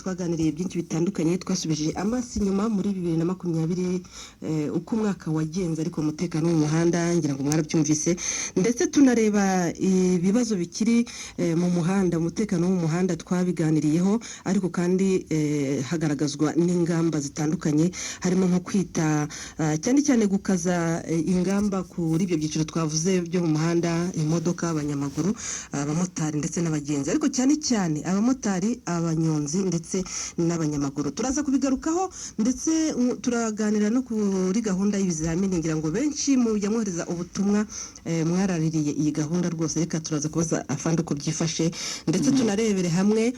twaganiriye byinshi bitandukanye, twasubije amaso inyuma muri 2020 uko umwaka wagenze, ariko umutekano mu muhanda ngira ngo mwarabyumvise, ndetse tunareba ibibazo bikiri mu muhanda, umutekano mu muhanda twabiganiriyeho, ariko kandi hagaragazwa n'ingamba zitandukanye, harimo nko kwita cyane cyane gukaza ingamba kuri ibyo byiciro twavuze byo mu muhanda, imodoka, abanyamaguru, abamotari ndetse n'abagenzi, ariko cyane cyane abamotari, abanyonzi ndetse n'abanyamaguru. Turaza kubigarukaho ndetse turaganira no kuri gahunda y'ibizamini, ngira ngo benshi mu yamwohereza ubutumwa mwaraririye iyi gahunda rwose. Reka turaza kubaza afande uko byifashe, ndetse tunarebere hamwe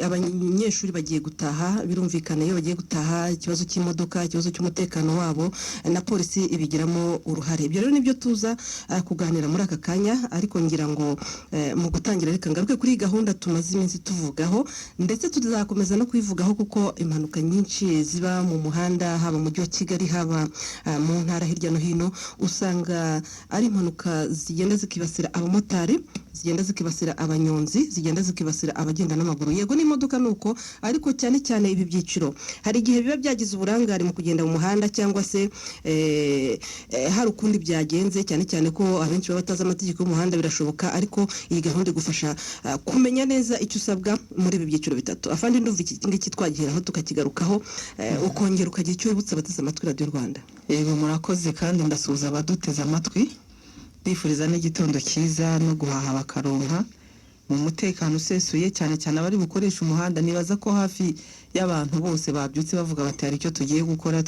abanyeshuri bagiye gutaha. Birumvikana iyo bagiye gutaha, ikibazo cy'imodoka, ikibazo cy'umutekano wabo na polisi ibigiramo uruhare. Ibyo rero nibyo tuza kuganira muri aka kanya, ariko ngira ngo mu gutangira reka ngaruke kuri gahunda tumaze iminsi tuvugaho, ndetse tuzakomeza no kuyivugaho kuko impanuka nyinshi ziba mu muhanda, haba mu mujyi wa Kigali, haba mu ntara hirya no hino, usanga ari impanuka zigenda zikibasira abamotari, zigenda zikibasira abanyonzi, zigenda zikibasira abagenda n'amaguru. Yego n'imodoka nuko, ariko cyane cyane ibi byiciro hari igihe biba byagize uburangare mu kugenda mu muhanda, cyangwa se hari ukundi byagenze, cyane cyane ko abenshi baba batazi amategeko y'umuhanda, birashoboka. Ariko iyi gahunda igufasha kumenya neza icyo usabwa muri ibi byiciro bitatu. Afande, ndumva iki ngiki twagiraho tukakigarukaho, ukongera ukagira icyo wibutsa abateze amatwi Radio Rwanda. Yego murakoze, kandi ndasuhuza abaduteze amatwi, bifuriza n'igitondo cyiza no guhaha bakaronka mu mutekano usesuye, cyane cyane abari bukoresha umuhanda. Nibaza ko hafi y'abantu bose babyutse bavuga bati hari icyo tugiye gukora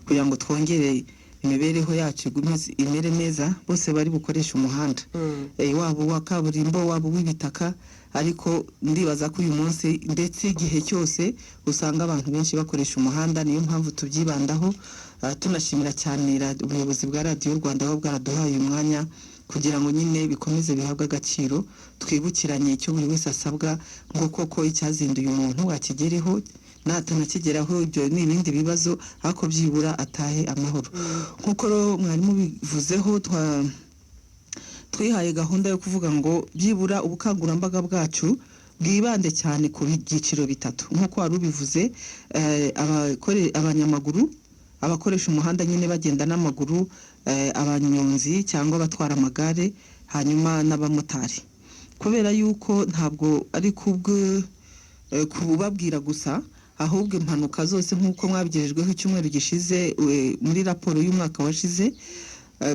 kugira ngo twongere imibereho yacu imere neza, bose bari bukoresha umuhanda, waba uwa kaburimbo, waba uw'ibitaka. Ariko ndibaza ko uyu munsi ndetse igihe cyose usanga abantu benshi bakoresha umuhanda, niyo mpamvu tubyibandaho. Tunashimira cyane ubuyobozi bwa Radio Rwanda aho bwaraduhaye umwanya kugira ngo nyine bikomeze bihabwe agaciro, twibukiranye icyo buri wese asabwa, ngo koko icyazinduye umuntu akigereho, natanakigeraho ibyo ni ibindi bibazo, ariko byibura atahe amahoro. Nkuko mwarimu bivuzeho, twihaye gahunda yo kuvuga ngo byibura ubukangurambaga bwacu bwibande cyane ku byiciro bitatu, nkuko wari ubivuze. Abanyamaguru, abakoresha umuhanda nyine bagenda n'amaguru, abanyonzi cyangwa abatwara amagare, hanyuma n'abamotari. Kubera yuko ntabwo ari kubabwira gusa, ahubwo impanuka zose nk'uko mwabigejejweho icyumweru gishize muri raporo y'umwaka washize,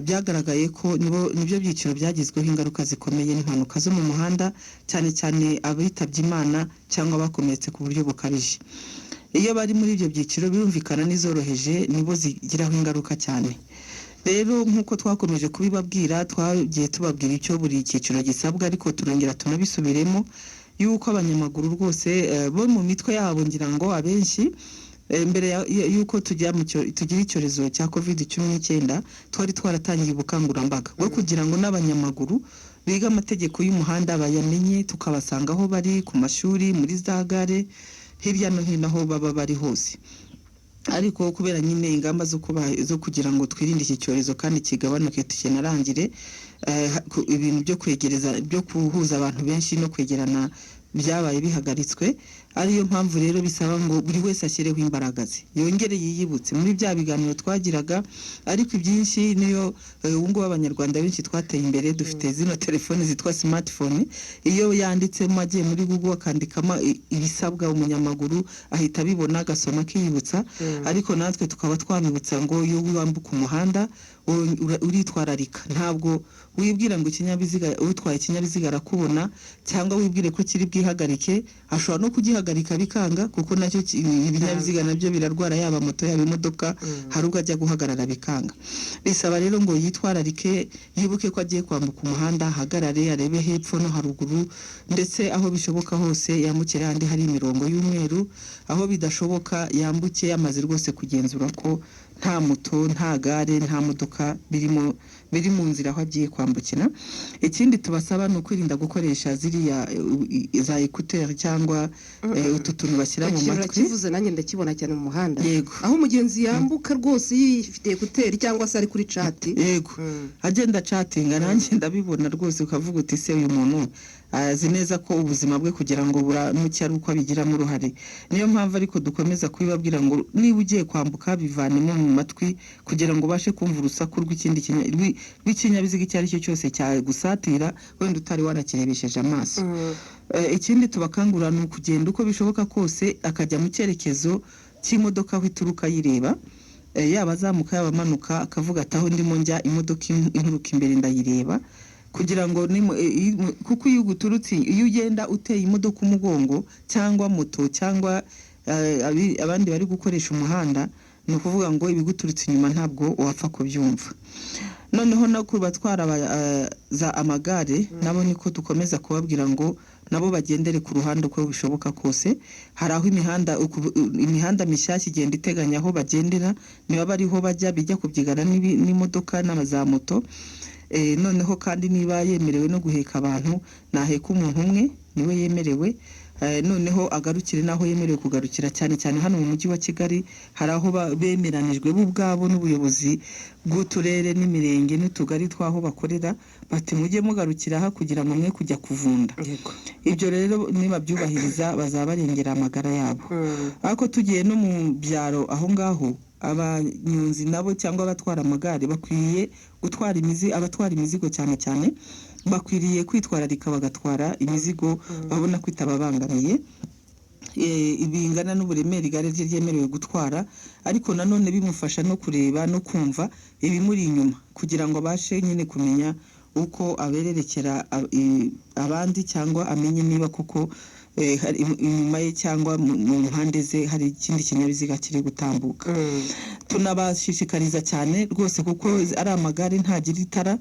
byagaragaye ko nibyo byiciro byagizweho ingaruka zikomeye n'impanuka zo mu muhanda, cyane cyane abitabye Imana cyangwa bakomeretse ku buryo bukabije. Iyo bari muri ibyo byiciro birumvikana n'izoroheje nibo zigiraho ingaruka cyane. Rero nk'uko twakomeje kubibabwira, twagiye tubabwira icyo buri cyiciro gisabwa, ariko turongera tunabisubiremo yuko abanyamaguru rwose bo mu mitwe yabo, ngira ngo abenshi mbere yuko tugira icyorezo cya COVID-19 twari twaratangiye ubukangurambaga bwo kugira ngo n'abanyamaguru biga amategeko y'umuhanda bayamenye, tukabasanga aho bari, ku mashuri, muri za gare, hirya no hino aho baba bari hose. Ariko kubera nyine ingamba zo kugira ngo twirinde iki cyorezo kandi kigabanuke tukenarangire, ibintu byo kwegereza, byo kuhuza abantu benshi no kwegerana byabaye bihagaritswe. Ariyo mpamvu rero bisaba ngo buri wese ashyireho imbaraga ze, yongere yiyibutse muri bya biganiro twagiraga. Ariko ibyinshi niyo ubungubu abanyarwanda benshi twateye imbere, dufite zino telefone zitwa smartphone. Iyo yanditsemo agiye muri Google akandikamo ibisabwa, umunyamaguru ahita abibona, agasoma akiyibutsa. Ariko natwe tukaba twabibutsa ngo iyo wambuka umuhanda uritwararika, ntabwo wibwira ngo ikinyabiziga, utwaye ikinyabiziga arakubona, cyangwa wibwire ko kiri bwihagarike. Ashobora no kugihagarika bikanga, kuko nacyo ibinyabiziga nabyo birarwara, yaba moto yaba imodoka, hari ubwo ajya guhagarara bikanga. Bisaba rero ngo yitwararike, yibuke ko agiye kwambuka umuhanda, ahagarare, arebe hepfo no haruguru, ndetse aho bishoboka hose yambukire ahandi hari imirongo y'umweru. Aho bidashoboka yambuke yamaze rwose kugenzura ko nta moto, nta gare, nta modoka biri mu nzira aho agiye kwambukira. Ikindi tubasaba ni ukwirinda gukoresha ziriya za écouteurs cyangwa utu tuntu bashyira mu matwi. Kivuze nanjye ndakibona cyane mu muhanda. Yego. Aho umugenzi yambuka rwose yifite écouteurs cyangwa se ari kuri chat. Yego. Agenda chatting, nanjye ndabibona rwose, ukavuga uti se uyu muntu azi neza ko ubuzima bwe kugira ngo buramuke ari uko abigiramo uruhare. Niyo mpamvu ariko dukomeza kubibabwira ngo niba ugiye kwambuka bivanemo mu matwi kugira ngo ubashe kumva urusaku rw'ikinyabiziga icyo ari cyo cyose cyagusatira wenda utari warakirebesheje amaso. Ikindi tubakangurira ni ukugenda uko bishoboka kose akajya mu cyerekezo cy'imodoka aho ituruka yireba, yaba azamuka yaba amanuka akavuga ati aho ndimo njya imodoka inturuka imbere ndayireba, kugira ngo kuko iyo uguturutse iyo ugenda uteye imodoka umugongo cyangwa moto cyangwa abandi bari gukoresha umuhanda, ni ukuvuga ngo ibiguturutse inyuma ntabwo wapfa kubyumva. Noneho no kubatwara za amagare nabo niko dukomeza kubabwira ngo nabo bagendere ku ruhande uko bishoboka kose. Hari aho imihanda mishyashya igenda iteganya aho bagendera, niba bariho bajya bijya kubyigana n'imodoka n'amaza moto. Noneho kandi niba yemerewe no guheka abantu naheka umuntu umwe niwe yemerewe, noneho agarukire naho yemerewe kugarukira. Cyane cyane hano mu mujyi wa Kigali hari aho bemeranijwe bo ubwabo n'ubuyobozi bw'uturere n'imirenge n'utugari twaho bakorera, bati mujye mugarukira aha kugira ngo mwe kujya kuvunda. Ibyo rero niba byubahiriza bazaba barengera amagara yabo. Ariko tugiye no mu byaro aho ngaho, abanyonzi nabo cyangwa abatwara amagare bakwiye gutwara abatwara imizigo cyane cyane bakwiriye kwitwararika bagatwara imizigo babona ko itababangamiye, bingana n'uburemere igare rye ryemerewe gutwara, ariko nanone bimufasha no kureba no kumva ibimuri inyuma kugira ngo abashe nyine kumenya uko abererekera abandi cyangwa amenye niba kuko inyuma ye cyangwa mu mpande ze hari ikindi kinyabiziga kiri gutambuka. Tunabashishikariza cyane rwose kuko ari amagare ntagira itara,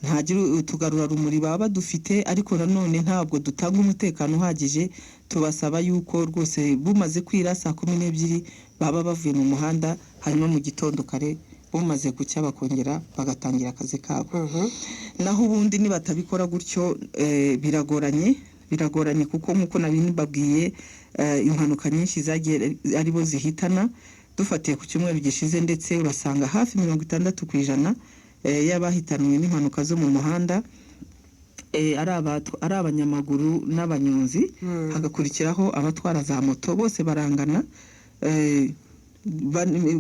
ntagira utugarura rumuri baba badufite, ariko nanone ntabwo dutanga umutekano uhagije. Tubasaba yuko rwose bumaze kwira saa 12 baba bavuye mu muhanda, hanyuma mu gitondo kare bumaze gucya bakongera bagatangira akazi kabo. Naho ubundi nibatabikora gutyo biragoranye kuko nk'uko nabibabwiye impanuka nyinshi zagiye aribo zihitana. Dufatiye ku cyumweru gishize ndetse urasanga hafi 60% y'abahitanwe n'impanuka zo mu muhanda ari abanyamaguru n'abanyonzi, hagakurikiraho abatwara za moto. Bose barangana,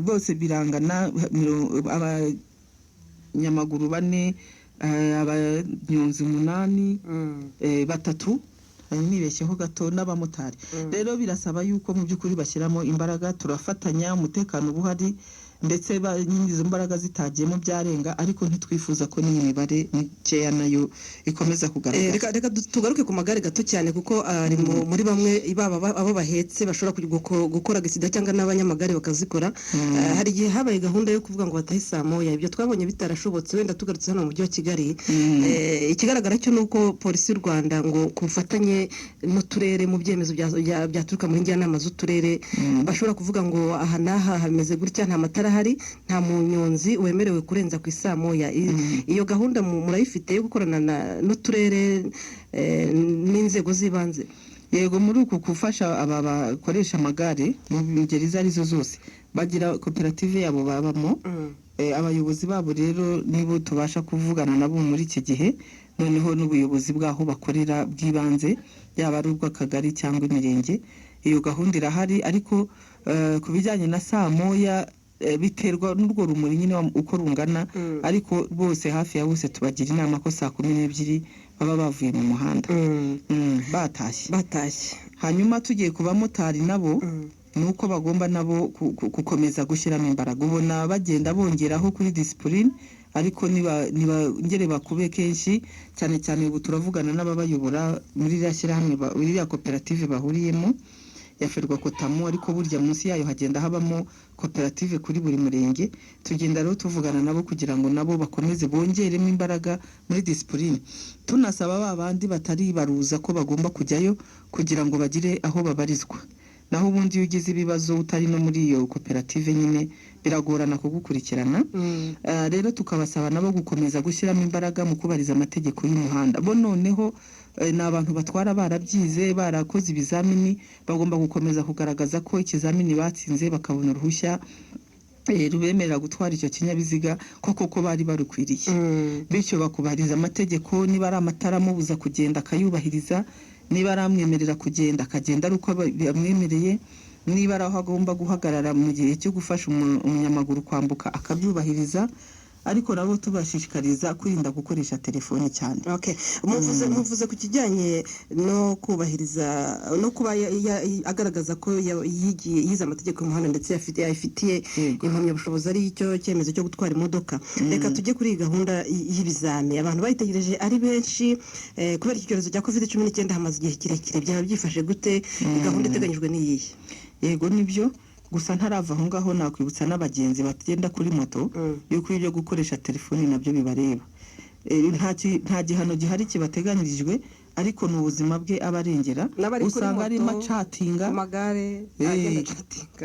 bose birangana, abanyamaguru 4, abanyonzi 8, 3 nibeshyeho gato n'abamotari. Rero birasaba yuko mu by'ukuri bashyiramo imbaraga, turafatanya, umutekano buhari ndetse izo mbaraga zitagiyemo byarenga, ariko ntitwifuza ko n'iyi mibare mikeya nayo ikomeza kugaragara. Reka tugaruke ku magare gato cyane kuko ari muri bamwe abo bahetse bashobora gukora gisida cyangwa n'abanyamagare bakazikora. Hari igihe habaye gahunda yo kuvuga ngo batahe saa moya, ibyo twabonye bitarashobotse. Wenda tugarutse hano mu mujyi wa Kigali, ikigaragara cyo nuko polisi y'u Rwanda ngo ku bufatanye n'uturere mu byemezo byaturuka muri njyanama z'uturere bashobora kuvuga ngo aha n'aha hameze gutya, nta matara hari, nta munyonzi wemerewe kurenza ku isaa moya. Iyo gahunda murayifite yo gukorana n'uturere n'inzego z'ibanze? Yego, muri uku gufasha aba bakoresha amagare mu ngeri izo arizo zose bagira koperative yabo babamo. Abayobozi babo rero nibo tubasha kuvugana nabo muri iki gihe, noneho n'ubuyobozi bwaho bakorera bw'ibanze yaba ari ubw'akagari cyangwa imirenge. Iyo gahunda irahari, ariko ku bijyanye na saa moya biterwa n'urwo rumuri nyine uko rungana, ariko bose hafi ya bose tubagira inama ko saa 12 baba bavuye mu muhanda batashye. Hanyuma tugiye ku bamotari nabo nuko bagomba nabo gukomeza gushyiramo imbaraga. Ubona bagenda bongeraho kuri discipline, ariko niba ngere bakube kenshi cyane cyane. Ubu turavugana n'ababayobora muri rashyirahamwe iriya koperative bahuriyemo ya Ferwakotamu, ariko burya munsi yayo hagenda habamo koperative kuri buri murenge. Tugenda rero tuvugana nabo kugira ngo nabo bakomeze bongeremo imbaraga muri discipline. Tunasaba babandi batari baruza ko bagomba kujyayo kugira ngo bagire aho babarizwa. Naho ubundi iyo ugize ibibazo utari no muri iyo koperative nyine biragorana kugukurikirana. Rero tukabasaba nabo gukomeza gushyiramo imbaraga mu kubariza amategeko y'umuhanda. Bo noneho ni abantu batwara barabyize, barakoze ibizamini, bagomba gukomeza kugaragaza ko ikizamini batsinze bakabona uruhushya rubemerera gutwara icyo kinyabiziga koko bari barukwiriye. Bityo bakubahiriza amategeko, niba ari amatara amubuza kugenda akayubahiriza, niba ari amwemerera kugenda akagenda ari uko bamwemereye, niba ari aho agomba guhagarara mu gihe cyo gufasha umunyamaguru kwambuka akabyubahiriza, ariko nabo tubashishikariza kwirinda gukoresha telefoni cyane. Okay. Muvuze ku kijyanye no kubahiriza no kuba agaragaza ko yize amategeko y'umuhanda ndetse afitiye impamyabushobozi ari icyo cyemezo cyo gutwara imodoka. Reka tujye kuri gahunda y'ibizami. Abantu bayitegereje ari benshi kubera iki cyorezo cya COVID-19 hamaze igihe kirekire. Byaba byifashe gute? Gahunda iteganyijwe n'iyihe? Yego nibyo, gusa ntarava aho ngaho nakwibutsa n'abagenzi bagenda kuri moto yuko ibyo gukoresha telefoni nabyo bibareba. Nta gihano gihari kibateganirijwe, ariko ni ubuzima bwe abarengera. Usanga arimo acatinga amagare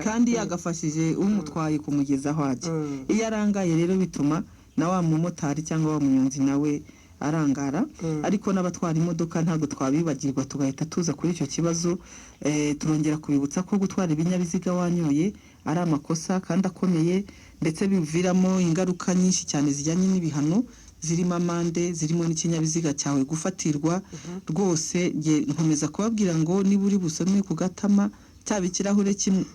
kandi yagafashije umutwaye kumugeza aho ajya. Iyo arangaye rero bituma na wa mumotari cyangwa wa munyonzi nawe arangara. Ariko n'abatwara imodoka ntabwo twabibagirwa, tugahita tuza kuri icyo kibazo. Turongera kubibutsa ko gutwara ibinyabiziga wanyoye ari amakosa kandi akomeye, ndetse biviramo ingaruka nyinshi cyane zijyanye n'ibihano, zirimo amande, zirimo n'ikinyabiziga cyawe gufatirwa. Rwose nkomeza kubabwira ngo niba uri busome ku gatama cyaba ikirahure kimwe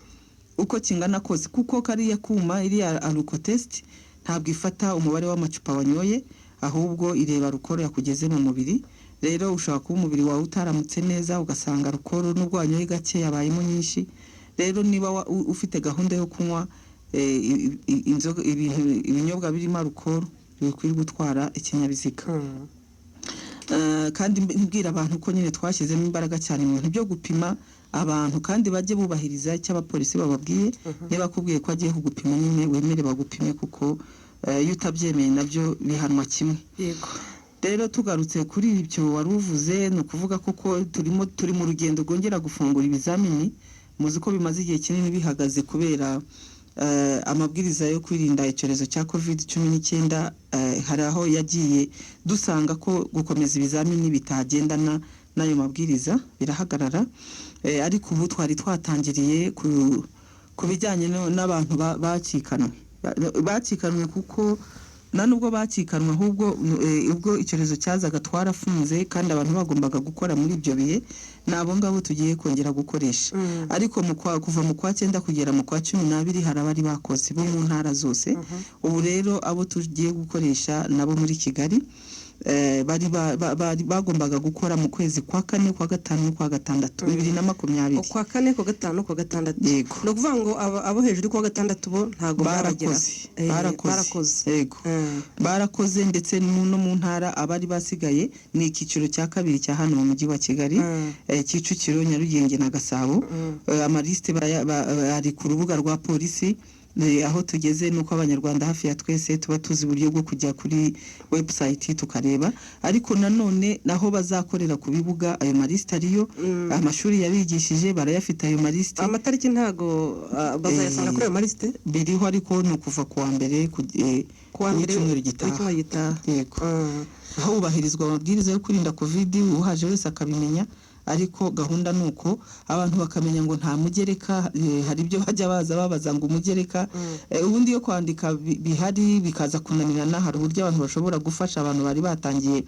uko kingana kose, kuko kariya kuma iriya alukotest ntabwo ifata umubare w'amacupa wanyoye, ahubwo ireba rukoro yakugeze mu mubiri. Rero ushobora kuba umubiri wawe utaramutse neza, ugasanga rukoro n'ubwo wanyoye gake yabayemo nyinshi. Rero niba ufite gahunda yo kunywa ibinyobwa birimo rukoro, bikwiye gutwara ikinyabiziga. Kandi mbwira abantu ko nyine twashyizemo imbaraga cyane mu bintu byo gupima abantu, kandi bajye bubahiriza icyo abapolisi bababwiye. Niba akubwiye ko agiye kugupima, nyine wemere bagupime, kuko iyo utabyemeye nabyo bihanwa kimwe. Yego. Rero tugarutse kuri ibyo wari uvuze, ni ukuvuga koko turi mu rugendo rwongera gufungura ibizamini. Muzi ko bimaze igihe kinini bihagaze kubera amabwiriza yo kwirinda icyorezo cya COVID-19. Hari aho yagiye dusanga ko gukomeza ibizamini bitagendana n'ayo mabwiriza, birahagarara. Ariko ubu twari twatangiriye ku bijyanye n'abantu bacikanwe, kuko nta nubwo bacikanwe, ahubwo ubwo icyorezo cyazaga twarafunze, kandi abantu bagombaga gukora muri ibyo bihe nabo ngabo tugiye kongera gukoresha. Ariko kuva mu kwa 9 kugera mu kwa 12 hari abari bakoze bo mu ntara zose. Ubu rero abo tugiye gukoresha nabo muri Kigali bagombaga gukora mu kwezi kwa 4, kwa 5, kwa 6 2020. Kwa 4, kwa 5, kwa 6. No kuvuga ngo abo hejuru kwa 6 bo ntago barakoze. Yego. Barakoze, ndetse no mu ntara abari basigaye ni ikiciro cya kabiri cya hano mu mujyi wa Kigali, Kicukiro, Nyarugenge na Gasabo. Amaliste ari ku rubuga rwa polisi. Aho tugeze nuko abanyarwanda hafi ya twese tuba tuzi uburyo bwo kujya kuri website tukareba, ariko nanone naho bazakorera ku bibuga ayo maliste ariyo. Amashuri yabigishije barayafite ayo maliste. Amatariki ntago bazayasanga kuri ayo maliste biriho, ariko no kuva kuwa mbere cyumweru gitaha. Yego. Aho ubahirizwa amabwiriza yo kurinda COVID, uhaje wese akabimenya. Ariko gahunda nuko abantu bakamenya ngo nta mugereka. Hari ibyo bajya babaza ngo umugereka, ubundi yo kwandika bihari bikaza kunanirana. Hari uburyo abantu bashobora gufasha abantu bari batangiye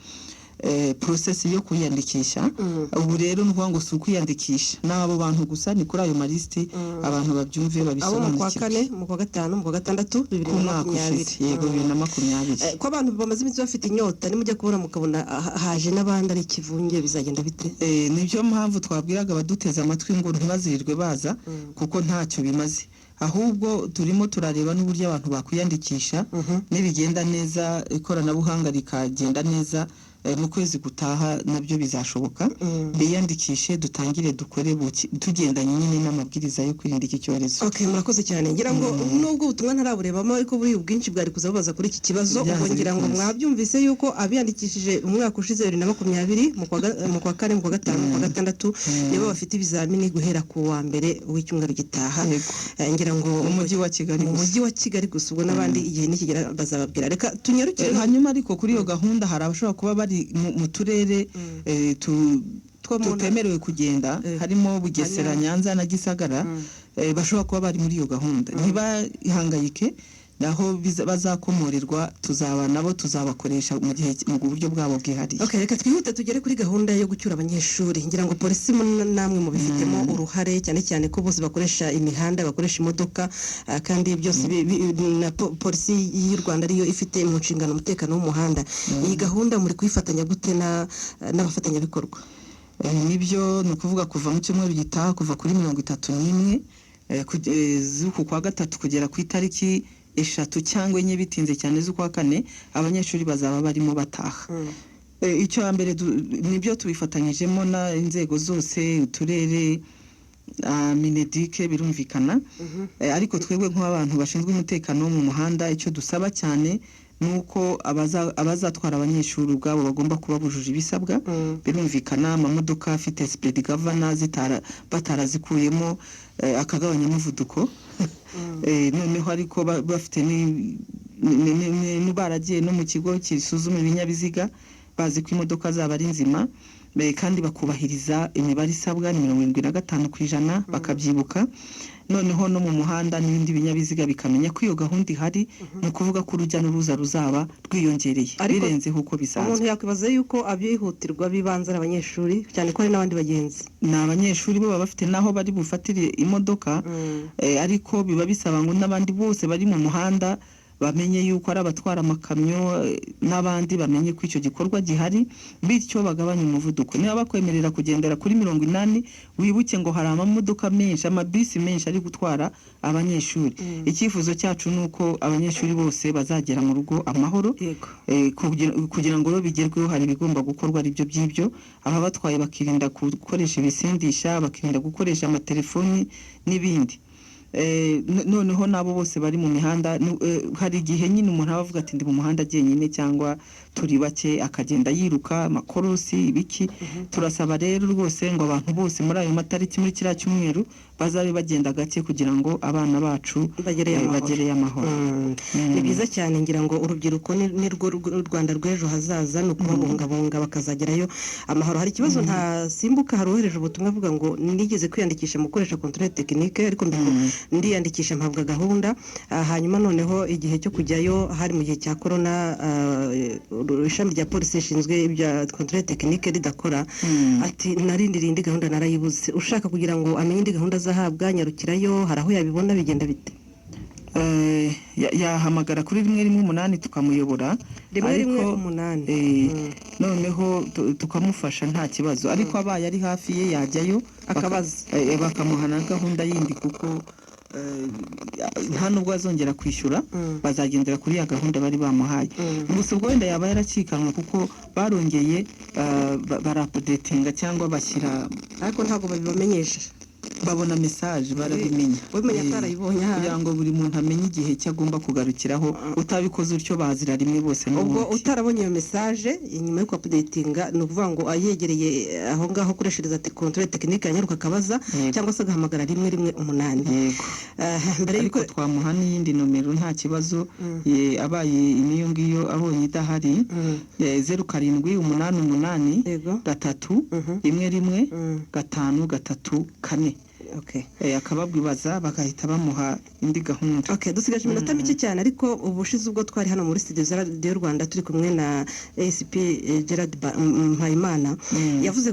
process yo kwiyandikisha. Ubu rero nuvuga ngo si ukwiyandikisha n'abo bantu gusa, ni kuri ayo maliste abantu babyumve babisobanukirwe. Mu kwa 5, mu kwa 6 2020. Yego, 2020. Ko abantu bamaze iminsi bafite inyota, nimujya kubona mukabona haje n'abandi ari kivunge, bizagenda bite? Nibyo mpamvu twabwiraga abaduteza amatwi ngo ntibazirirwe baza, kuko ntacyo bimaze. Ahubwo turimo turareba n'uburyo abantu bakwiyandikisha. Nibigenda neza, ikoranabuhanga rikagenda neza, mu kwezi gutaha nabyo bizashoboka. Biyandikishe, dutangire dukore tugendanye nyine n'amabwiriza yo kwirinda iki cyorezo. Okay, murakoze cyane. Ngira ngo nubwo ubutumwa ntaraburebamo, ariko buri ubwinshi bwari kuzabaza kuri iki kibazo. Ubwo ngira ngo mwabyumvise yuko abiyandikishije umwaka ushize 2020 mu kwa 4, mu kwa 5, mu kwa 6 nibo bafite ibizamini guhera ku wa mbere w'icyumweru gitaha. Ngira ngo mu mujyi wa Kigali gusa, ubwo n'abandi igihe nikigera bazababwira. Reka tunyarukire hanyuma. Ariko kuri iyo gahunda hari abashobora kuba bari mu turere tutemerewe kugenda, harimo Bugesera, Nyanza na Gisagara. bashobora kuba bari muri iyo gahunda ntibahangayike naho bazakomorerwa tuzabakoresha mu gihe mu buryo bwabo bwihariye. Okay, reka twihute tugere kuri gahunda yo gucyura abanyeshuri. Ngira ngo polisi namwe mu bifitemo uruhare cyane cyane ko bose bakoresha imihanda, bakoresha imodoka, kandi byose na polisi y'u Rwanda ariyo ifite mu nshingano umutekano w'umuhanda. Iyi gahunda muri kuyifatanya gute n'abafatanyabikorwa? Nibyo ni ukuvuga kuva mu cyumweru gitaha kuva kuri 31 z'uku kwa gatatu kugera ku itariki 3 cyangwa 4 bitinze cyane z'ukwa 4 abanyeshuri bazaba barimo bataha. Icyo mbere nibyo tubifatanyijemo na inzego zose, uturere, Minedike birumvikana. Ariko twebwe nk'abantu bashinzwe umutekano mu muhanda icyo dusaba cyane nuko abazatwara abanyeshuri ubwabo bagomba kuba bujuje ibisabwa. Birumvikana amamodoka afite speed governor batarazikuyemo akagabanya umuvuduko. Noneho ariko bafite baragiye no mu kigo kisuzuma ibinyabiziga bazi ko imodoka zaba ari nzima, kandi bakubahiriza imibare isabwa ni 75% bakabyibuka. Noneho no mu muhanda n'ibindi binyabiziga bikamenya ko iyo gahunda ihari, ni ukuvuga ko urujya n'uruza ruzaba rwiyongereye birenze uko bisanzwe. Umuntu yakwibaza yuko abihutirwa bibanza abanyeshuri cyane ko ari n'abandi bagenzi. N'abanyeshuri bo baba bafite naho bari bufatire imodoka, ariko biba bisaba ngo n'abandi bose bari mu muhanda bamenye yuko ari abatwara amakamyo n'abandi bamenye ko icyo gikorwa gihari, bityo bagabanya umuvuduko. Niba bakwemerera kugendera kuri 80, wibuke ngo hari amamodoka menshi, amabisi menshi ari gutwara abanyeshuri. Icyifuzo cyacu nuko abanyeshuri bose bazagera mu rugo amahoro, kugira ngo bigerweho hari bigomba gukorwa ari byo by'ibyo. Aba batwaye bakirinda gukoresha ibisindisha, bakirinda gukoresha amatelefoni n'ibindi. Noneho nabo bose bari mu mihanda, hari igihe nyine umuntu avuga ati ndi mu muhanda jyenyine cyangwa turi bake akagenda yiruka amakorosi ibiki. Turasaba rero rwose ngo abantu bose muri ayo matariki muri kiriya cyumweru bazabe bagenda gake kugira ngo abana bacu bagereye amahoro. Ni byiza cyane, ngira ngo urubyiruko ni rwo Rwanda rw'ejo hazaza, no kubungabunga bakazagerayo amahoro. Hari ikibazo ntasimbuka, harohereje ubutumwa avuga ngo nigeze kwiyandikisha mu gukoresha controle technique ariko ndiyandikisha mpabwa gahunda, hanyuma noneho igihe cyo kujyayo hari mu gihe cya corona, ishami rya polisi ishinzwe ibya controle technique ridakora. Ati narindiriye indi gahunda narayibuze. Ushaka kugira ngo amenye indi gahunda azahabwa nyarukirayo, hari aho yabibona bigenda bite? Yahamagara kuri 118 tukamuyobora, 118 noneho tukamufasha nta kibazo. Ariko abaye ari hafi ye yajyayo akabaza, bakamuha na gahunda yindi, kuko nta nubwo azongera kwishyura, bazagendera kuri ya gahunda bari bamuhaye. Gusa ubwo wenda yaba yaracikanwa kuko barongeye barapudetinga cyangwa bashyira, ariko ntabwo babibamenyesha. babona message barabimenya. Wemenya atarayibonye kugira ngo buri muntu amenye igihe cyagomba kugarukiraho, utabikoze utyo bazira rimwe bose. Ubwo utarabonye iyo message inyuma yo updatinga, no kuvuga ngo ayegereye aho ngaho koreshereza controle technique yanyaruka kabaza, cyangwa se agahamagara 118. Yego. Mbere yuko twamuha n'iyindi nomero nta kibazo, abaye niyo ngiyo abonye idahari, 0788 3 11 5 3 4. Okay. Akababwibaza bagahita bamuha indi gahunda. Okay, dusigaje iminota mike cyane, ariko ubushize ubwo twari hano muri studio za Radio Rwanda turi kumwe na ACP Gerard Mpayimana, yavuze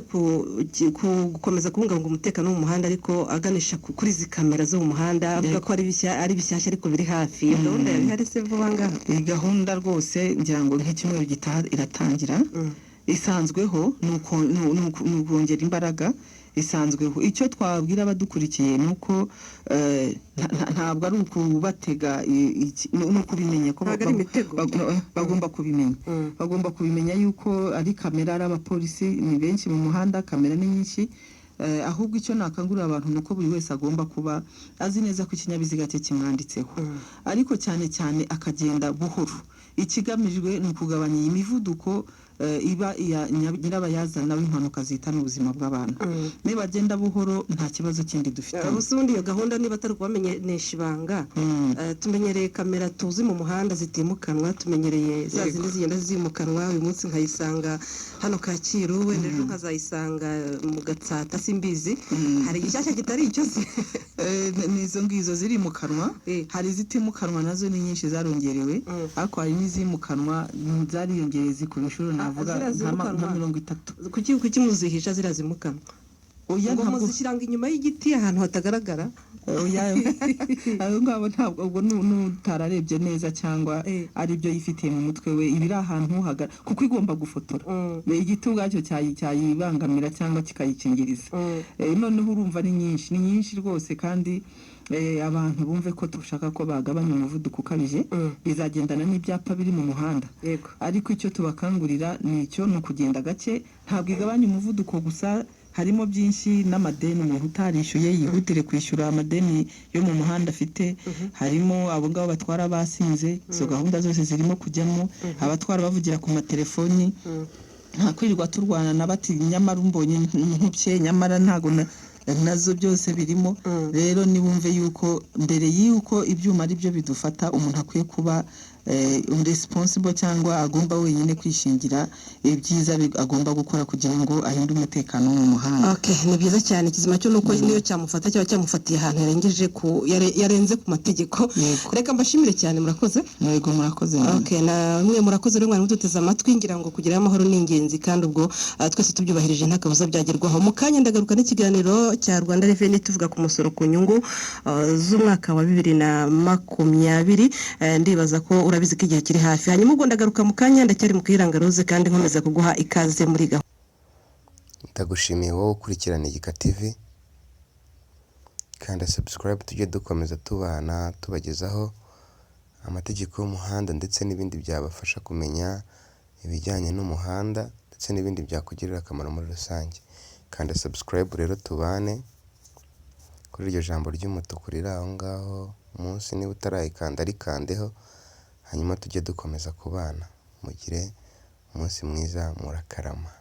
gukomeza kubungabunga umutekano mu muhanda, ariko aganisha kuri izi kamera zo mu muhanda, avuga ko ari bishyashya ariko biri hafi. Iyo gahunda yari se vuba ngaha? Iyi gahunda rwose ngira ngo nk'icyumweru gitaha iratangira. Isanzweho nuko ngera imbaraga isanzweho. Icyo twabwira abadukurikiye nuko ntabwo ari ukubatega, nuko bimenya ko bagomba kubimenya. Bagomba kubimenya yuko ari kamera, ari abapolisi ni benshi mu muhanda, kamera ni nyinshi. Ahubwo icyo nakangurira abantu nuko buri wese agomba kuba azi neza ko ikinyabiziga cye kimwanditseho, ariko cyane cyane akagenda buhoro. Ikigamijwe ni ukugabanya iyi mivuduko iba nyirabayazana w'impanuka zihitana ubuzima bw'abantu. Niba agenda buhoro nta kibazo kindi dufite. Ubusundi iyo gahunda niba atari kubamenyesha ibanga, tumenyereye kamera tuzi mu muhanda zitimukanwa, tumenyereye za zindi zigenda zimukanwa. Uyu munsi nkayisanga hano Kacyiru, wenda ejo nkazayisanga mu Gatsata, simbizi. Hari igishyashya kitari icyo se? nizo ngizo zirimukanwa hari izitimukanwa nazo ni nyinshi zarongerewe ariko hari n'izimukanwa zariyongereye zikora inshuro navuga nka 30. kuki muzihisha zirazimukanwa oya ngo ntabwo muzishyiranga inyuma y'igiti ahantu hatagaragara oya aho ngabo ntabwo ubwo n'utararebye neza cyangwa ari byo yifitiye mu mutwe we ibiri ahantu kuko igomba gufotora igiti ubwacyo cyayibangamira cyangwa kikayikingiriza noneho urumva ni nyinshi rwose kandi abantu bumve ko dushaka ko bagabanya umuvuduko ukabije bizagendana n'ibyapa biri mu muhanda ariko icyo tubakangurira ni icyo no kugenda gake ntabwo igabanya umuvuduko gusa harimo byinshi n'amadeni umuntu utarishyuye yihutire kwishyura amadeni yo mu muhanda afite harimo abo ngabo batwara basinze izo gahunda zose zirimo kujyamo abatwara bavugira ku matelefoni nta kwirirwa turwana na bati nyamara umbonye nk'upye nyamara ntago nazo byose birimo rero nibumve yuko mbere yuko ibyuma ari byo bidufata umuntu akwiye kuba responsible cyangwa agomba wenyine kwishingira ibyiza agomba gukora kugira ngo ahinde umutekano mu muhanda. Okay, ni byiza cyane kizima cyo nuko niyo cyamufata cyangwa cyamufatiye ahantu yarenze ku mategeko. Reka mbashimire cyane murakoze. Yego murakoze. Okay, na mwe murakoze rero mwana muduteze amatwi ngira ngo kugira amahoro n'ingenzi kandi ubwo twese tubyubahirije ntakabuza byagerwaho. Mu kanya ndagaruka n'ikiganiro cya Rwanda Revenue tuvuga ku musoro ku nyungu z'umwaka wa 2020 ndibaza ko urabizi ko igihe kiri hafi hanyuma ubwo ndagaruka mu kanya ndacyari mu kwiranga Rose kandi nkomeza kuguha ikaze muri gahunda. Ndagushimiye wowe ukurikirana Igika TV kandi subscribe tujye dukomeza tubana tubagezaho amategeko y'umuhanda ndetse n'ibindi byabafasha kumenya ibijyanye n'umuhanda ndetse n'ibindi byakugirira akamaro muri rusange. Kandi subscribe rero tubane kuri iryo jambo ry'umutuku riri aho ngaho munsi niba utarayikanda rikandeho hanyuma tujye dukomeza kubana. Mugire umunsi mwiza murakarama.